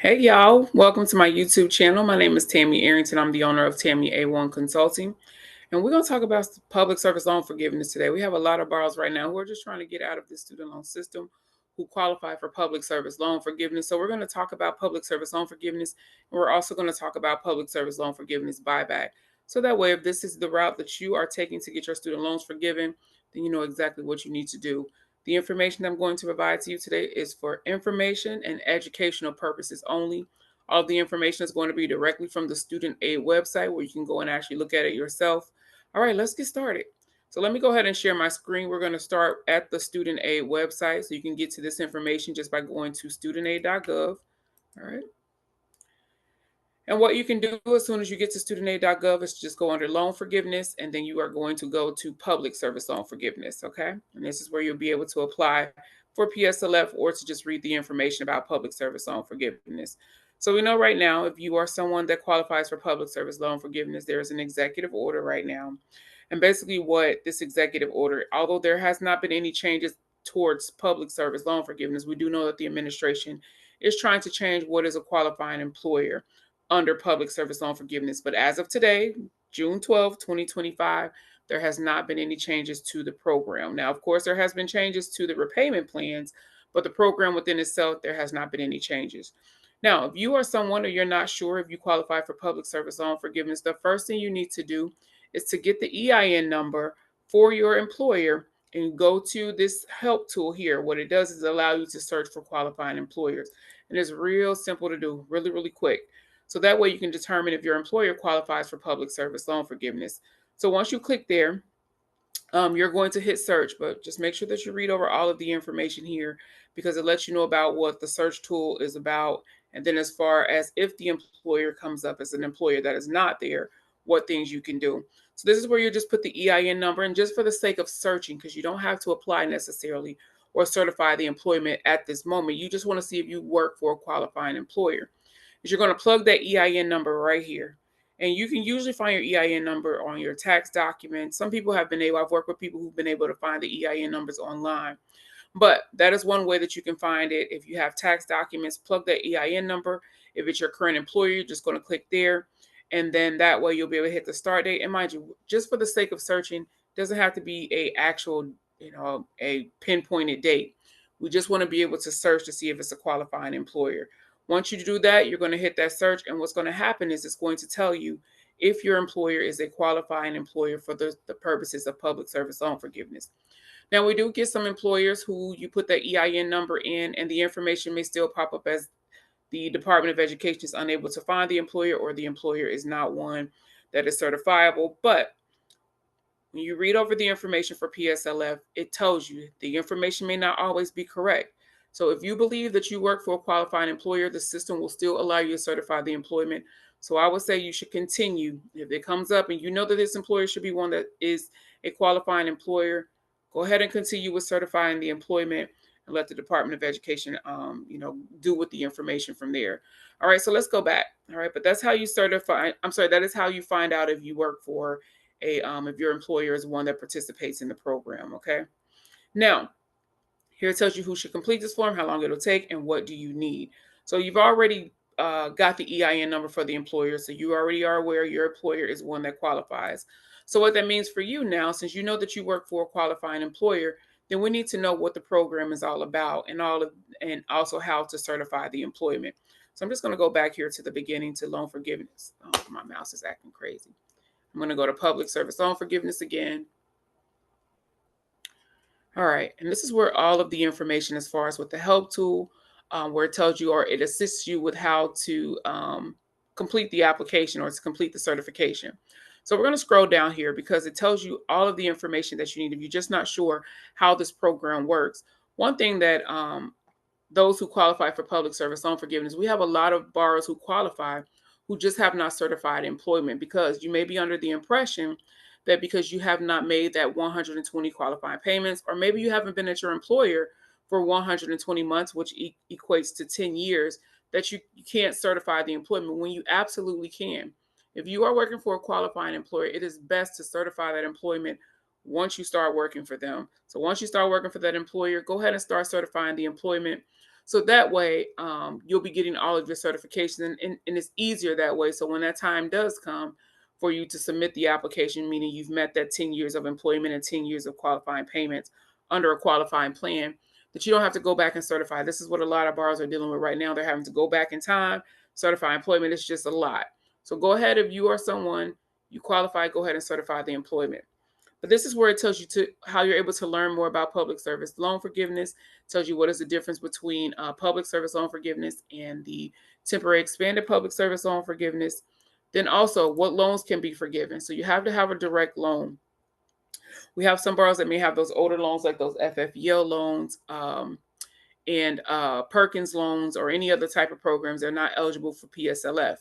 Hey y'all, welcome to my YouTube channel. My name is Tammy Arrington. I'm the owner of Tammy A1 Consulting. And we're going to talk about public service loan forgiveness today. We have a lot of borrowers right now who are just trying to get out of the student loan system who qualify for public service loan forgiveness. So we're going to talk about public service loan forgiveness, and we're also going to talk about public service loan forgiveness buyback. So that way, if this is the route that you are taking to get your student loans forgiven, then you know exactly what you need to do. The information I'm going to provide to you today is for information and educational purposes only. All of the information is going to be directly from the student aid website where you can go and actually look at it yourself. All right, let's get started. So let me go ahead and share my screen. We're going to start at the student aid website. So you can get to this information just by going to studentaid.gov. All right. And what you can do as soon as you get to studentaid.gov is just go under loan forgiveness, and then you are going to go to public service loan forgiveness. Okay. And this is where you'll be able to apply for PSLF or to just read the information about public service loan forgiveness. So we know right now, if you are someone that qualifies for public service loan forgiveness, there is an executive order right now. And basically, what this executive order, although there has not been any changes towards public service loan forgiveness, we do know that the administration is trying to change what is a qualifying employer under public service loan forgiveness. But as of today, June 12th, 2025, there has not been any changes to the program. Now, of course, there has been changes to the repayment plans, but the program within itself, there has not been any changes. Now, if you are someone or you're not sure if you qualify for public service loan forgiveness, the first thing you need to do is to get the EIN number for your employer and go to this help tool here. What it does is allow you to search for qualifying employers. And it's real simple to do, really, really quick. So that way you can determine if your employer qualifies for public service loan forgiveness. So once you click there, you're going to hit search, but just make sure that you read over all of the information here because it lets you know about what the search tool is about. And then as far as if the employer comes up as an employer that is not there, what things you can do. So this is where you just put the EIN number, and just for the sake of searching, because you don't have to apply necessarily or certify the employment at this moment. You just want to see if you work for a qualifying employer. Is you're going to plug that EIN number right here. And you can usually find your EIN number on your tax documents. Some people have been able, I've worked with people who've been able to find the EIN numbers online. But that is one way that you can find it. If you have tax documents, plug that EIN number. If it's your current employer, you're just going to click there. And then that way you'll be able to hit the start date. And mind you, just for the sake of searching, doesn't have to be a actual, a pinpointed date. We just want to be able to search to see if it's a qualifying employer. Once you do that, you're going to hit that search. And what's going to happen is it's going to tell you if your employer is a qualifying employer for the purposes of public service loan forgiveness. Now, we do get some employers who you put the EIN number in, and the information may still pop up as the Department of Education is unable to find the employer, or the employer is not one that is certifiable. But when you read over the information for PSLF, it tells you the information may not always be correct. So if you believe that you work for a qualifying employer, the system will still allow you to certify the employment. So I would say you should continue. If it comes up and you know that this employer should be one that is a qualifying employer, go ahead and continue with certifying the employment and let the Department of Education, do with the information from there. All right, so let's go back. All right, but that's how you certify. I'm sorry, that is how you find out if you work for if your employer is one that participates in the program. Okay. Now, here it tells you who should complete this form, how long it'll take, and what do you need. So you've already got the EIN number for the employer, so you already are aware your employer is one that qualifies. So what that means for you now, since you know that you work for a qualifying employer, then we need to know what the program is all about and and also how to certify the employment. So I'm just going to go back here to the beginning to loan forgiveness. Oh, my mouse is acting crazy. I'm going to go to public service loan forgiveness again. All right, and this is where all of the information as far as with the help tool, where it tells you or it assists you with how to complete the application or to complete the certification. So we're going to scroll down here because it tells you all of the information that you need if you're just not sure how this program works. One thing that those who qualify for public service loan forgiveness, we have a lot of borrowers who qualify who just have not certified employment, because you may be under the impression that because you have not made that 120 qualifying payments, or maybe you haven't been at your employer for 120 months, which equates to 10 years, that you can't certify the employment, when you absolutely can. If you are working for a qualifying employer, it is best to certify that employment once you start working for them. So once you start working for that employer, go ahead and start certifying the employment So that way, you'll be getting all of your certifications, and it's easier that way. So when that time does come for you to submit the application, meaning you've met that 10 years of employment and 10 years of qualifying payments under a qualifying plan, that you don't have to go back and certify. This is what a lot of borrowers are dealing with right now. They're having to go back in time, certify employment. It's just a lot. So go ahead, if you are someone you qualify, go ahead and certify the employment. But this is where it tells you to how you're able to learn more about public service loan forgiveness. Tells you what is the difference between public service loan forgiveness and the temporary expanded public service loan forgiveness. Then also what loans can be forgiven. So you have to have a direct loan. We have some borrowers that may have those older loans, like those FFEL loans, and Perkins loans, or any other type of programs. They're not eligible for PSLF.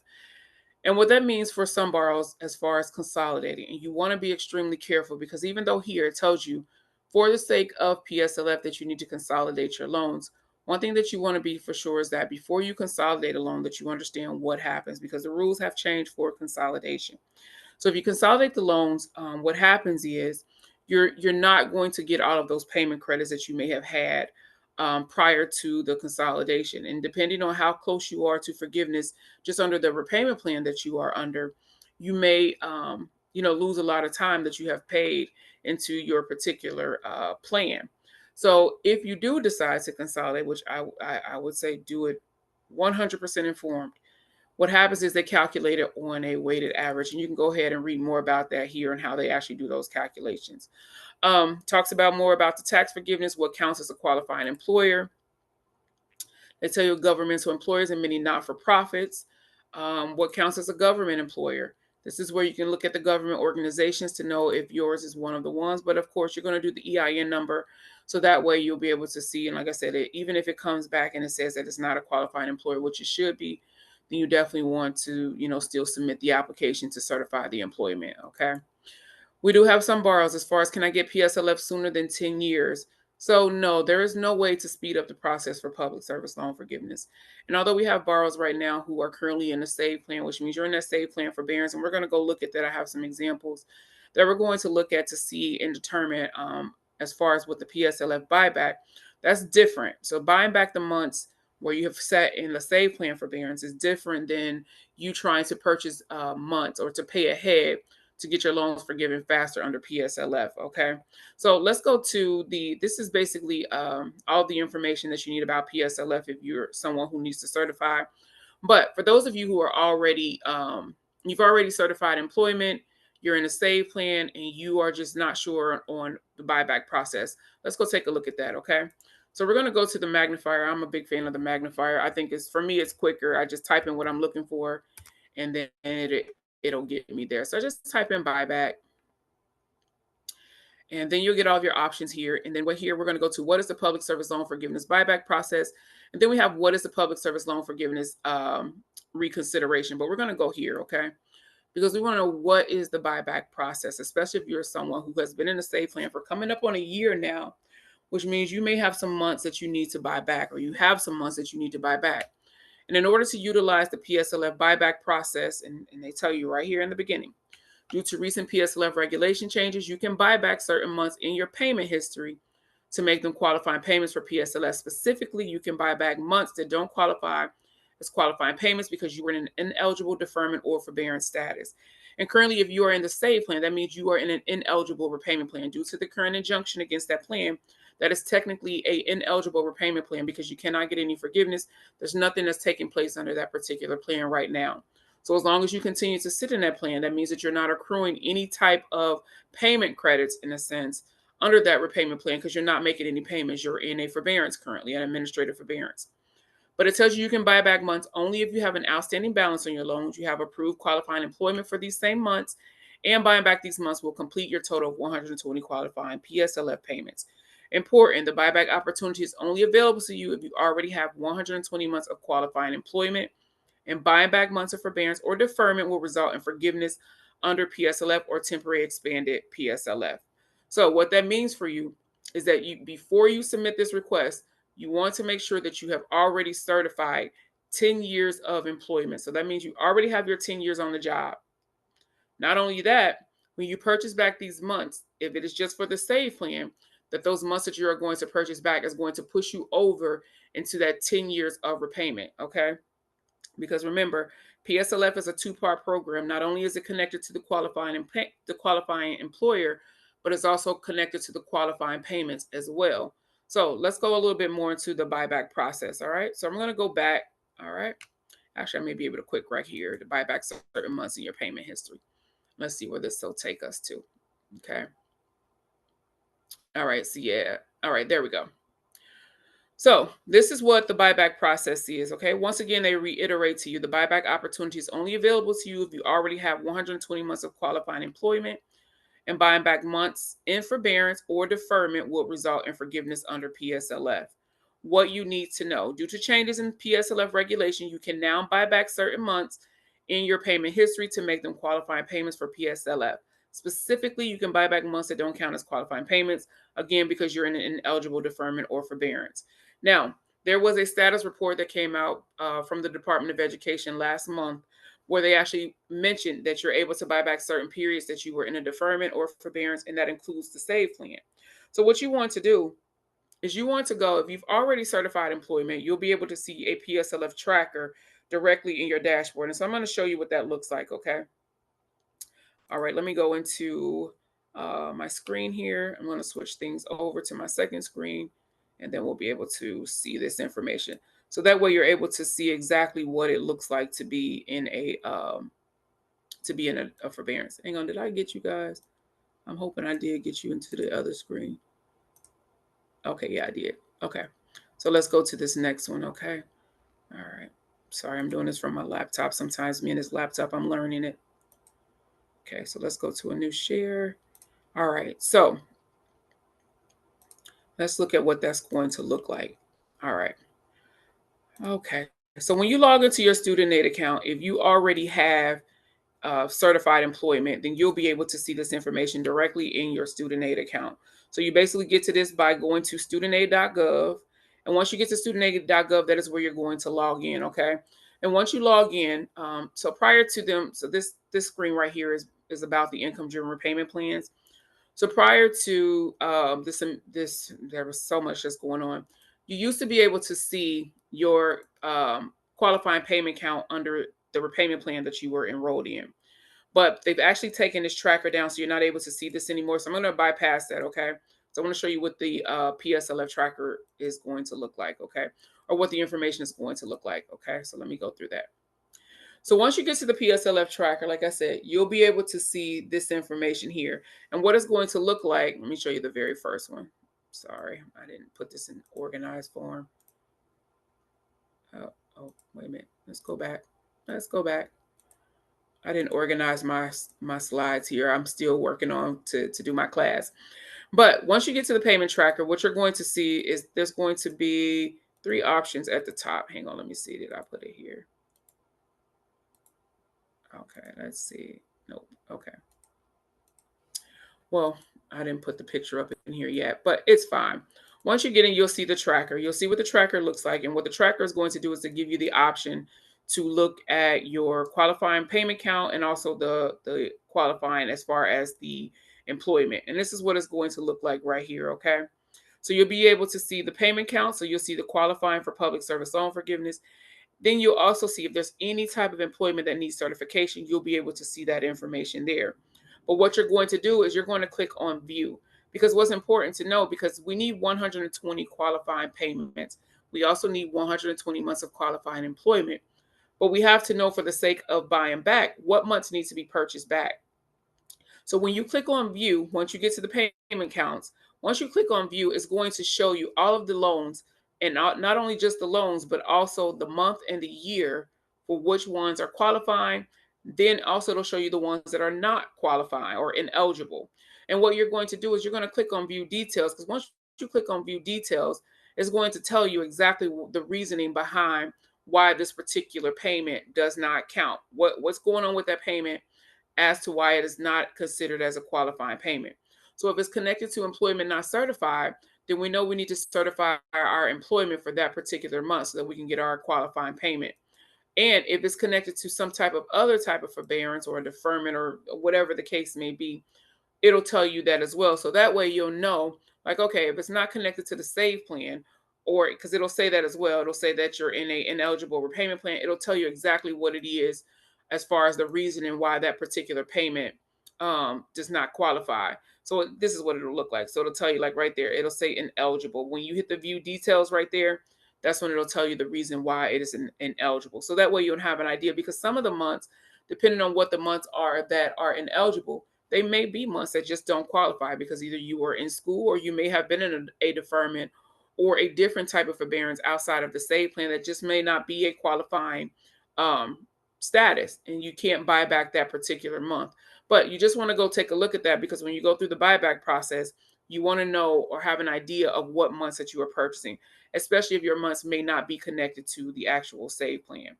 And what that means for some borrowers as far as consolidating, and you want to be extremely careful, because even though here it tells you for the sake of PSLF that you need to consolidate your loans, one thing that you want to be for sure is that before you consolidate a loan, that you understand what happens, because the rules have changed for consolidation. So if you consolidate the loans, what happens is you're not going to get all of those payment credits that you may have had prior to the consolidation. And depending on how close you are to forgiveness, just under the repayment plan that you are under, you may lose a lot of time that you have paid into your particular plan. So if you do decide to consolidate, which I would say do it 100% informed, what happens is they calculate it on a weighted average, and you can go ahead and read more about that here and how they actually do those calculations. Talks about more about the tax forgiveness, what counts as a qualifying employer. They tell you governmental employers and many not-for-profits, what counts as a government employer. This is where you can look at the government organizations to know if yours is one of the ones. But of course, you're going to do the EIN number. So that way you'll be able to see. And like I said, even if it comes back and it says that it's not a qualifying employer, which it should be, then you definitely want to, still submit the application to certify the employment. Okay. We do have some borrowers as far as, can I get PSLF sooner than 10 years? So no, there is no way to speed up the process for public service loan forgiveness. And although we have borrowers right now who are currently in a SAVE plan, which means you're in that SAVE plan forbearance, and we're going to go look at that. I have some examples that we're going to look at to see and determine as far as with the PSLF buyback, that's different. So buying back the months where you have set in the SAVE plan forbearance is different than you trying to purchase months or to pay ahead to get your loans forgiven faster under PSLF. Okay. So let's go to this is basically all the information that you need about PSLF if you're someone who needs to certify. But for those of you who are already, you've already certified employment, you're in a SAVE plan, and you are just not sure on the buyback process, let's go take a look at that. Okay. So we're going to go to the magnifier. I'm a big fan of the magnifier. I think for me, it's quicker. I just type in what I'm looking for, and then it'll get me there. So I just type in buyback, and then you'll get all of your options here. And then we're going to go to what is the public service loan forgiveness buyback process. And then we have what is the public service loan forgiveness reconsideration. But we're going to go here, okay? Because we want to know what is the buyback process, especially if you're someone who has been in a SAVE plan for coming up on a year now, which means you may have some months that you need to buy back, or you have some months that you need to buy back. And in order to utilize the PSLF buyback process, and they tell you right here in the beginning, due to recent PSLF regulation changes, you can buy back certain months in your payment history to make them qualifying payments for PSLF. Specifically, you can buy back months that don't qualify as qualifying payments because you were in an ineligible deferment or forbearance status. And currently, if you are in the SAVE plan, that means you are in an ineligible repayment plan. Due to the current injunction against that plan, that is technically an ineligible repayment plan because you cannot get any forgiveness. There's nothing that's taking place under that particular plan right now. So as long as you continue to sit in that plan, that means that you're not accruing any type of payment credits, in a sense, under that repayment plan, because you're not making any payments. You're in a forbearance currently, an administrative forbearance. But it tells you can buy back months only if you have an outstanding balance on your loans, you have approved qualifying employment for these same months, and buying back these months will complete your total of 120 qualifying PSLF payments. Important, the buyback opportunity is only available to you if you already have 120 months of qualifying employment, and buying back months of forbearance or deferment will result in forgiveness under PSLF or temporary expanded PSLF. So what that means for you is that before you submit this request, you want to make sure that you have already certified 10 years of employment. So that means you already have your 10 years on the job. Not only that, when you purchase back these months, if it is just for the SAVE plan, that those months that you are going to purchase back is going to push you over into that 10 years of repayment, okay? Because remember, PSLF is a two-part program. Not only is it connected to the qualifying employer, but it's also connected to the qualifying payments as well. So let's go a little bit more into the buyback process. All right. So I'm going to go back. All right. Actually, I may be able to click right here to buy back certain months in your payment history. Let's see where this will take us to. Okay. All right. So yeah. All right. There we go. So this is what the buyback process is, okay? Once again, they reiterate to you the buyback opportunity is only available to you if you already have 120 months of qualifying employment, and buying back months in forbearance or deferment will result in forgiveness under PSLF. What you need to know: due to changes in PSLF regulation, you can now buy back certain months in your payment history to make them qualifying payments for PSLF. Specifically, you can buy back months that don't count as qualifying payments, again, because you're in an ineligible deferment or forbearance. Now, there was a status report that came out from the Department of Education last month where they actually mentioned that you're able to buy back certain periods that you were in a deferment or forbearance, and that includes the SAVE plan. So what you want to do is you want to go, if you've already certified employment, you'll be able to see a PSLF tracker directly in your dashboard. And so I'm going to show you what that looks like, okay? All right, let me go into my screen here. I'm going to switch things over to my second screen, and then we'll be able to see this information. So that way you're able to see exactly what it looks like to be in a forbearance. Hang on, did I get you guys? I'm hoping I did get you into the other screen. Okay, yeah, I did. Okay, so let's go to this next one, okay? All right. Sorry, I'm doing this from my laptop. Sometimes me and this laptop, I'm learning it. Okay, so let's go to a new share. All right, so let's look at what that's going to look like. All right. Okay, so when you log into your student aid account, if you already have certified employment, then you'll be able to see this information directly in your student aid account. So you basically get to this by going to studentaid.gov. And once you get to studentaid.gov, that is where you're going to log in, okay? And once you log in, so prior to them, so this screen right here is about the income-driven repayment plans. So prior to this, there was so much that's going on. You used to be able to see your qualifying payment count under the repayment plan that you were enrolled in. But they've actually taken this tracker down, so you're not able to see this anymore. So I'm going to bypass that, okay? So I want to show you what the PSLF tracker is going to look like, okay? Or what the information is going to look like, okay? So let me go through that. So once you get to the PSLF tracker, like I said, you'll be able to see this information here. And what it's going to look like, let me show you the very first one. Sorry, I didn't put this in organized form. Oh, wait a minute. Let's go back. Let's go back. I didn't organize my slides here. I'm still working on to do my class. But once you get to the payment tracker, what you're going to see is there's going to be 3 options at the top. Hang on, let me see. Did I put it here? Okay, let's see. Nope. Okay. Well, I didn't put the picture up in here yet, but it's fine. Once you get in, you'll see the tracker. You'll see what the tracker looks like. And what the tracker is going to do is to give you the option to look at your qualifying payment count and also the qualifying as far as the employment. And this is what it's going to look like right here, okay? So you'll be able to see the payment count. So you'll see the qualifying for public service loan forgiveness. Then you'll also see if there's any type of employment that needs certification, you'll be able to see that information there. But what you're going to do is you're going to click on view, because what's important to know, because we need 120 qualifying payments. We also need 120 months of qualifying employment. But we have to know, for the sake of buying back, what months need to be purchased back. So when you click on view, once you get to the payment counts, once you click on view, it's going to show you all of the loans, and not only just the loans, but also the month and the year for which ones are qualifying. Then also it'll show you the ones that are not qualifying or ineligible. And what you're going to do is you're going to click on view details, because once you click on view details, it's going to tell you exactly the reasoning behind why this particular payment does not count. What's going on with that payment as to why it is not considered as a qualifying payment. So if it's connected to employment not certified, then we know we need to certify our employment for that particular month so that we can get our qualifying payment. And if it's connected to some type of other type of forbearance or a deferment or whatever the case may be, it'll tell you that as well. So that way you'll know, like, okay, if it's not connected to the save plan, or because it'll say that as well, it'll say that you're in a ineligible repayment plan. It'll tell you exactly what it is as far as the reasoning why that particular payment does not qualify. So this is what it'll look like. So it'll tell you, like right there, it'll say ineligible. When you hit the view details right there, that's when it'll tell you the reason why it is ineligible. So that way you'll have an idea, because some of the months, depending on what the months are that are ineligible, they may be months that just don't qualify because either you were in school or you may have been in a deferment or a different type of forbearance outside of the save plan that just may not be a qualifying um, status, and you can't buy back that particular month. But you just want to go take a look at that, because when you go through the buyback process, you want to know or have an idea of what months that you are purchasing, especially if your months may not be connected to the actual save plan.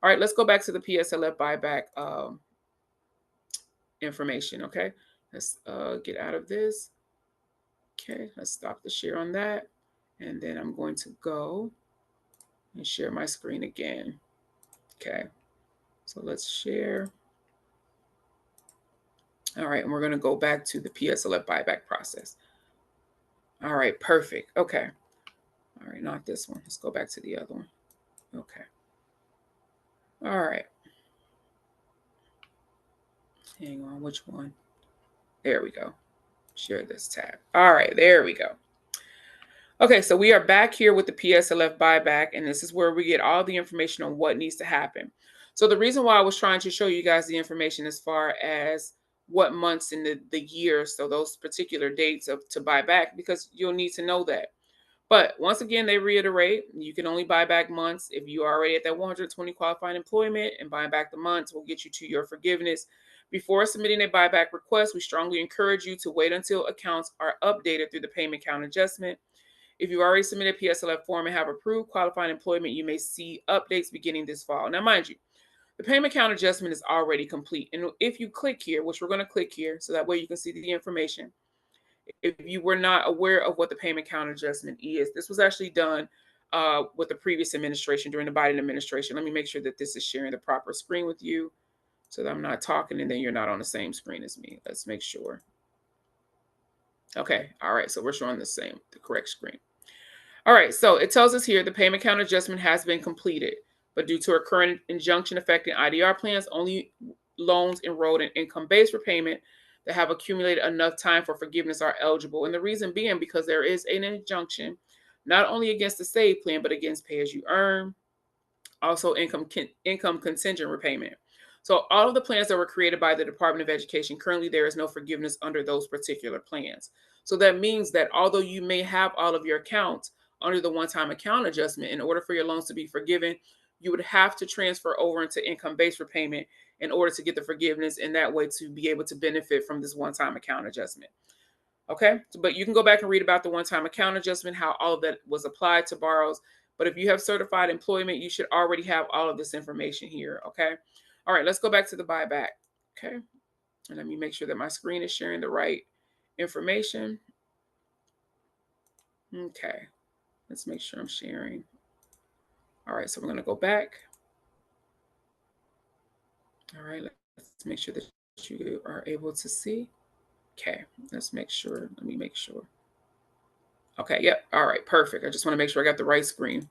All right, let's go back to the PSLF buyback information. Okay, let's get out of this. Okay, let's stop the share on that. And then I'm going to go and share my screen again. Okay, so let's share. All right, and we're going to go back to the PSLF buyback process. All right, perfect. Okay. All right, not this one. Let's go back to the other one. Okay. All right. Hang on, which one? There we go. Share this tab. All right, there we go. Okay, so we are back here with the PSLF buyback, and this is where we get all the information on what needs to happen. So the reason why I was trying to show you guys the information as far as what months in the year, so those particular dates to buy back, because you'll need to know that. But once again, they reiterate, you can only buy back months if you are already at that 120 qualifying employment, and buying back the months will get you to your forgiveness. Before submitting a buyback request, we strongly encourage you to wait until accounts are updated through the payment count adjustment. If you've already submitted a PSLF form and have approved qualifying employment, you may see updates beginning this fall. Now, mind you, the payment count adjustment is already complete. And if you click here, which we're going to click here, so that way you can see the information. If you were not aware of what the payment count adjustment is, this was actually done with the previous administration, during the Biden administration. Let me make sure that this is sharing the proper screen with you so that I'm not talking and then you're not on the same screen as me. Let's make sure. Okay. All right. So we're showing the correct screen. All right, so it tells us here the payment count adjustment has been completed, but due to a current injunction affecting IDR plans, only loans enrolled in income-based repayment that have accumulated enough time for forgiveness are eligible. And the reason being because there is an injunction not only against the save plan, but against pay-as-you-earn, also income contingent repayment. So all of the plans that were created by the Department of Education, currently there is no forgiveness under those particular plans. So that means that although you may have all of your accounts under the one-time account adjustment, in order for your loans to be forgiven, you would have to transfer over into income-based repayment in order to get the forgiveness, and that way to be able to benefit from this one-time account adjustment. Okay, but you can go back and read about the one-time account adjustment, how all of that was applied to borrows. But if you have certified employment, you should already have all of this information here. Okay. All right, let's go back to the buyback. Okay. And let me make sure that my screen is sharing the right information. Okay. Let's make sure I'm sharing. All right, so we're going to go back. All right, let's make sure that you are able to see. Okay, let's make sure. Let me make sure. Okay, yep. All right, perfect. I just want to make sure I got the right screen.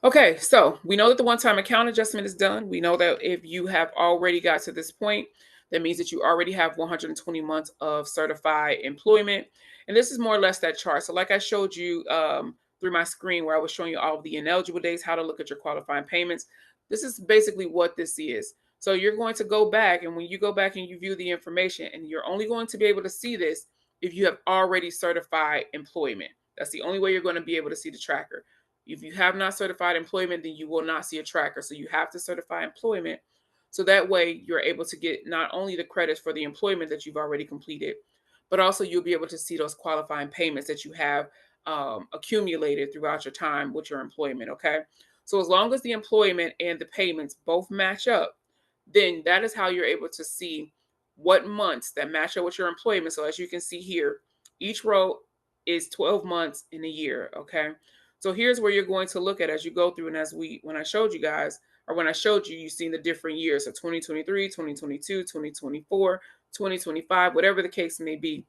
Okay, so we know that the one-time account adjustment is done. We know that if you have already got to this point, that means that you already have 120 months of certified employment. And this is more or less that chart. So like I showed you through my screen where I was showing you all of the ineligible days, how to look at your qualifying payments. This is basically what this is. So you're going to go back, and when you go back and you view the information, and you're only going to be able to see this if you have already certified employment. That's the only way you're going to be able to see the tracker. If you have not certified employment, then you will not see a tracker. So you have to certify employment. So that way you're able to get not only the credits for the employment that you've already completed, but also you'll be able to see those qualifying payments that you have accumulated throughout your time with your employment. Okay. So as long as the employment and the payments both match up, then that is how you're able to see what months that match up with your employment. So as you can see here, each row is 12 months in a year. Okay. So here's where you're going to look at as you go through. And when I showed you guys, or when I showed you, you've seen the different years. So 2023, 2022, 2024, 2025, whatever the case may be.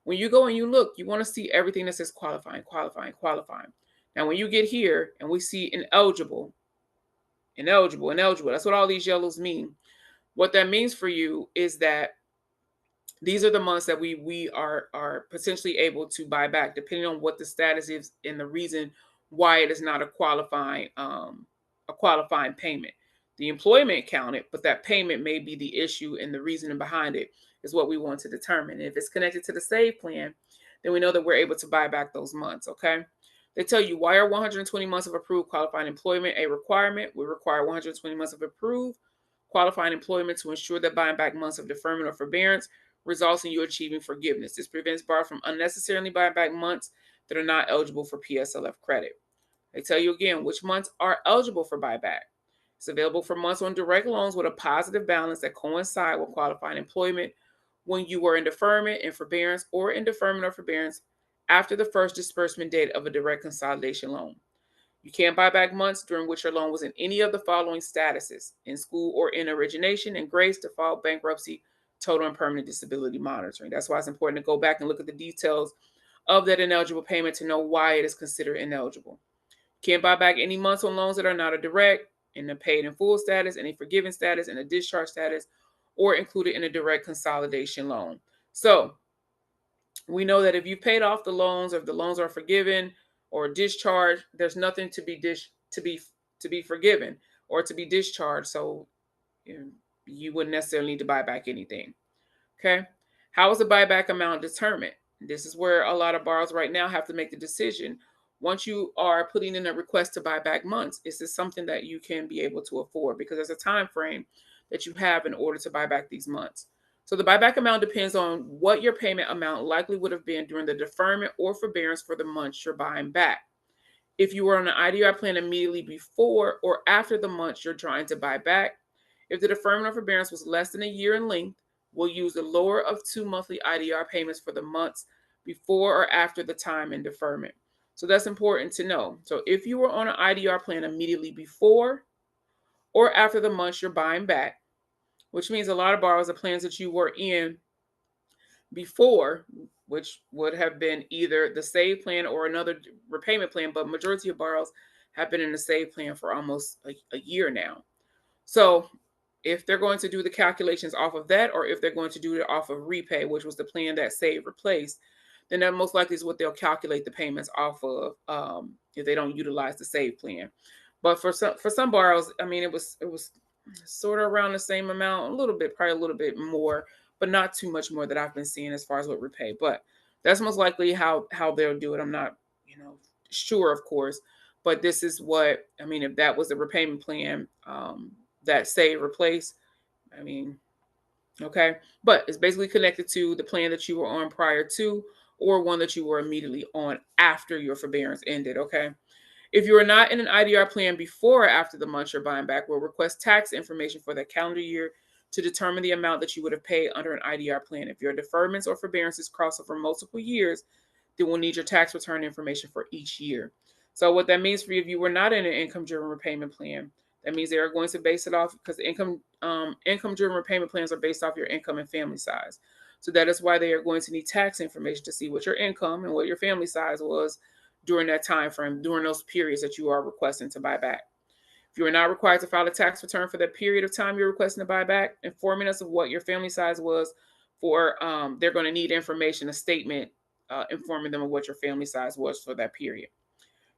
When you go and you look, you want to see everything that says qualifying, qualifying, qualifying. Now, when you get here and we see ineligible, ineligible, ineligible, that's what all these yellows mean. What that means for you is that these are the months that we are potentially able to buy back, depending on what the status is and the reason why it is not a qualifying payment. The employment counted, but that payment may be the issue, and the reasoning behind it is what we want to determine. If it's connected to the save plan, then we know that we're able to buy back those months. Okay. They tell you, why are 120 months of approved qualifying employment a requirement? We require 120 months of approved qualifying employment to ensure that buying back months of deferment or forbearance results in you achieving forgiveness. This prevents borrowers from unnecessarily buying back months that are not eligible for PSLF credit. They tell you again which months are eligible for buyback. It's available for months on direct loans with a positive balance that coincide with qualifying employment when you were in deferment and forbearance, or in deferment or forbearance after the first disbursement date of a direct consolidation loan. You can't buy back months during which your loan was in any of the following statuses: in school or in origination, in grace, default, bankruptcy, total and permanent disability monitoring. That's why it's important to go back and look at the details of that ineligible payment to know why it is considered ineligible. You can't buy back any months on loans that are not a direct, in a paid in full status, in a forgiven status, in a discharge status, or included in a direct consolidation loan. So we know that if you've paid off the loans, or if the loans are forgiven or discharged, there's nothing to be forgiven or to be discharged. So you wouldn't necessarily need to buy back anything. Okay. How is the buyback amount determined? This is where a lot of borrowers right now have to make the decision. Once you are putting in a request to buy back months, is this something that you can be able to afford? Because there's a time frame that you have in order to buy back these months. So the buyback amount depends on what your payment amount likely would have been during the deferment or forbearance for the months you're buying back. If you were on an IDR plan immediately before or after the months you're trying to buy back, if the deferment or forbearance was less than a year in length, we'll use the lower of 2 monthly IDR payments for the months before or after the time in deferment. So that's important to know. So if you were on an IDR plan immediately before or after the months you're buying back, which means a lot of borrowers, the plans that you were in before, which would have been either the save plan or another repayment plan, but majority of borrowers have been in the save plan for almost a year now. So if they're going to do the calculations off of that, or if they're going to do it off of repay, which was the plan that save replaced, then that most likely is what they'll calculate the payments off of, if they don't utilize the save plan. But for some borrowers, I mean, it was sort of around the same amount, a little bit, probably a little bit more, but not too much more that I've been seeing as far as what repay. But that's most likely how they'll do it. I'm not, sure, of course, but this is what I mean. If that was the repayment plan that save replace, I mean, okay, but it's basically connected to the plan that you were on prior to, or one that you were immediately on after your forbearance ended. Okay. If you are not in an IDR plan before or after the month you're buying back, we'll request tax information for the calendar year to determine the amount that you would have paid under an IDR plan. If your deferments or forbearances cross over multiple years, then we'll need your tax return information for each year. So what that means for you, if you were not in an income-driven repayment plan, that means they are going to base it off, because income-driven repayment plans are based off your income and family size. So that is why they are going to need tax information to see what your income and what your family size was during that time frame, during those periods that you are requesting to buy back. If you are not required to file a tax return for that period of time you're requesting to buy back, informing us of what your family size was for, they're going to need information, a statement informing them of what your family size was for that period.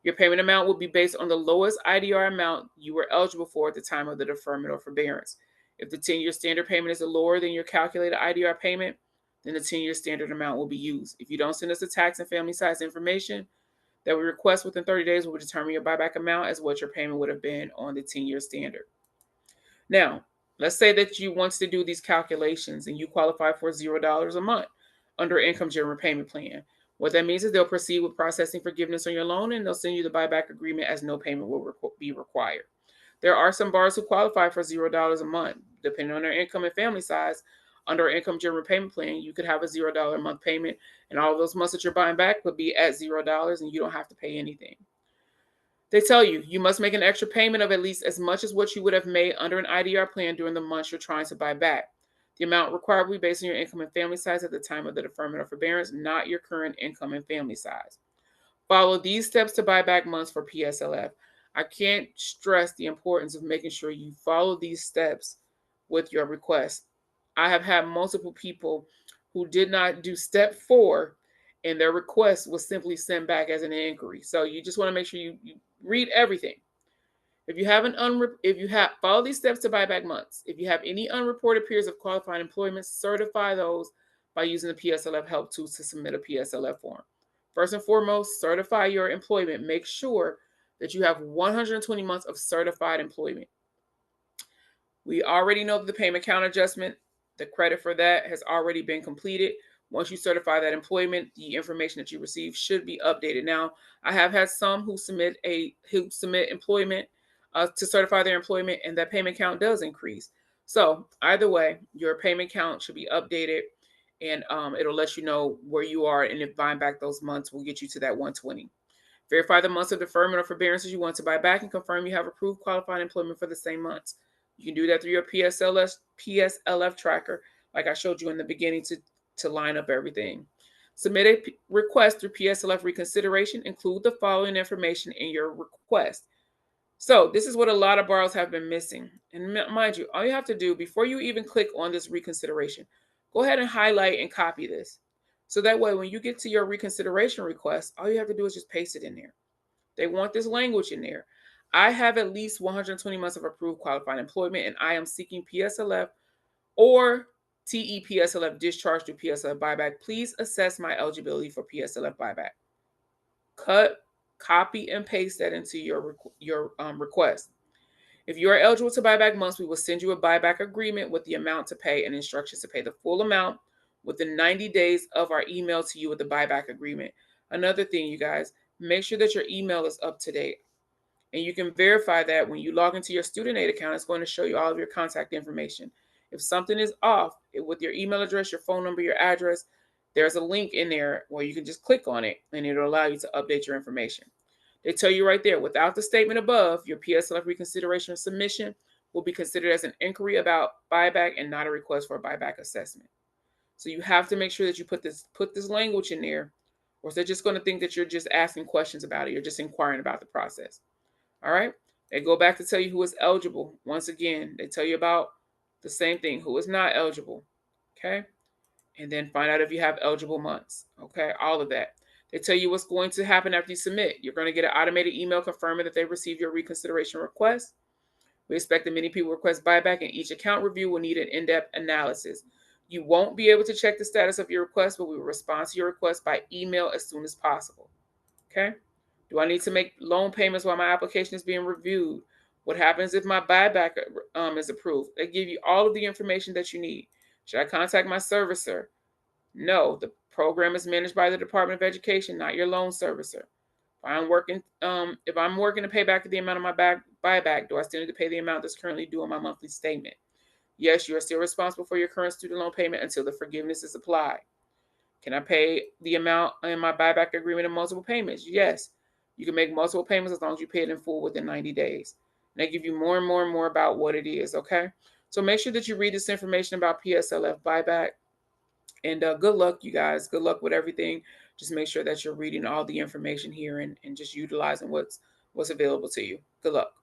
Your payment amount will be based on the lowest IDR amount you were eligible for at the time of the deferment or forbearance. If the 10-year standard payment is lower than your calculated IDR payment, then the 10-year standard amount will be used. If you don't send us the tax and family size information that we request within 30 days, will determine your buyback amount as what your payment would have been on the 10-year standard. Now, let's say that you want to do these calculations and you qualify for $0 a month under income-driven repayment plan. What that means is they'll proceed with processing forgiveness on your loan, and they'll send you the buyback agreement as no payment will be required. There are some borrowers who qualify for $0 a month. Depending on their income and family size, under an income-driven repayment plan, you could have a $0 a month payment, and all of those months that you're buying back would be at $0, and you don't have to pay anything. They tell you you must make an extra payment of at least as much as what you would have made under an IDR plan during the months you're trying to buy back. The amount required will be based on your income and family size at the time of the deferment or forbearance, not your current income and family size. Follow these steps to buy back months for PSLF. I can't stress the importance of making sure you follow these steps with your request. I have had multiple people who did not do step 4 and their request was simply sent back as an inquiry. So you just want to make sure you read everything. If you have follow these steps to buy back months. If you have any unreported periods of qualified employment, certify those by using the PSLF help tools to submit a PSLF form. First and foremost, certify your employment. Make sure that you have 120 months of certified employment. We already know that the payment count adjustment, the credit for that has already been completed. Once you certify that employment, the information that you receive should be updated. Now, I have had some who submit employment to certify their employment, and that payment count does increase. So either way, your payment count should be updated, and it'll let you know where you are, and if buying back those months will get you to that 120. Verify the months of deferment or forbearances you want to buy back and confirm you have approved qualified employment for the same months. You can do that through your PSLF tracker, like I showed you in the beginning, to line up everything. Submit a request through PSLF reconsideration. Include the following information in your request. So this is what a lot of borrowers have been missing. And mind you, all you have to do before you even click on this reconsideration, go ahead and highlight and copy this. So that way, when you get to your reconsideration request, all you have to do is just paste it in there. They want this language in there. I have at least 120 months of approved qualified employment, and I am seeking PSLF or TEPSLF discharge through PSLF buyback. Please assess my eligibility for PSLF buyback. Copy, and paste that into your request. If you are eligible to buy back months, we will send you a buyback agreement with the amount to pay and instructions to pay the full amount within 90 days of our email to you with the buyback agreement. Another thing, you guys, make sure that your email is up to date. And you can verify that when you log into your student aid account, it's going to show you all of your contact information. If something is off with your email address, your phone number, your address, there's a link in there where you can just click on it and it'll allow you to update your information. They tell you right there, without the statement above, your PSLF reconsideration submission will be considered as an inquiry about buyback and not a request for a buyback assessment. So you have to make sure that you put this language in there, or they're just going to think that you're just asking questions about it. You're just inquiring about the process. All right. They go back to tell you who is eligible. Once again, they tell you about the same thing, who is not eligible. Okay. And then find out if you have eligible months. Okay. All of that. They tell you what's going to happen after you submit. You're going to get an automated email confirming that they received your reconsideration request. We expect that many people request buyback, and each account review will need an in-depth analysis. You won't be able to check the status of your request, but we will respond to your request by email as soon as possible. Okay? Do I need to make loan payments while my application is being reviewed? What happens if my buyback is approved? They give you all of the information that you need. Should I contact my servicer? No, the program is managed by the Department of Education, not your loan servicer. If I'm working to pay back the amount of my buyback, do I still need to pay the amount that's currently due on my monthly statement? Yes, you are still responsible for your current student loan payment until the forgiveness is applied. Can I pay the amount in my buyback agreement in multiple payments? Yes. You can make multiple payments as long as you pay it in full within 90 days. And they give you more and more and more about what it is, okay? So make sure that you read this information about PSLF buyback. And good luck, you guys. Good luck with everything. Just make sure that you're reading all the information here and just utilizing what's available to you. Good luck.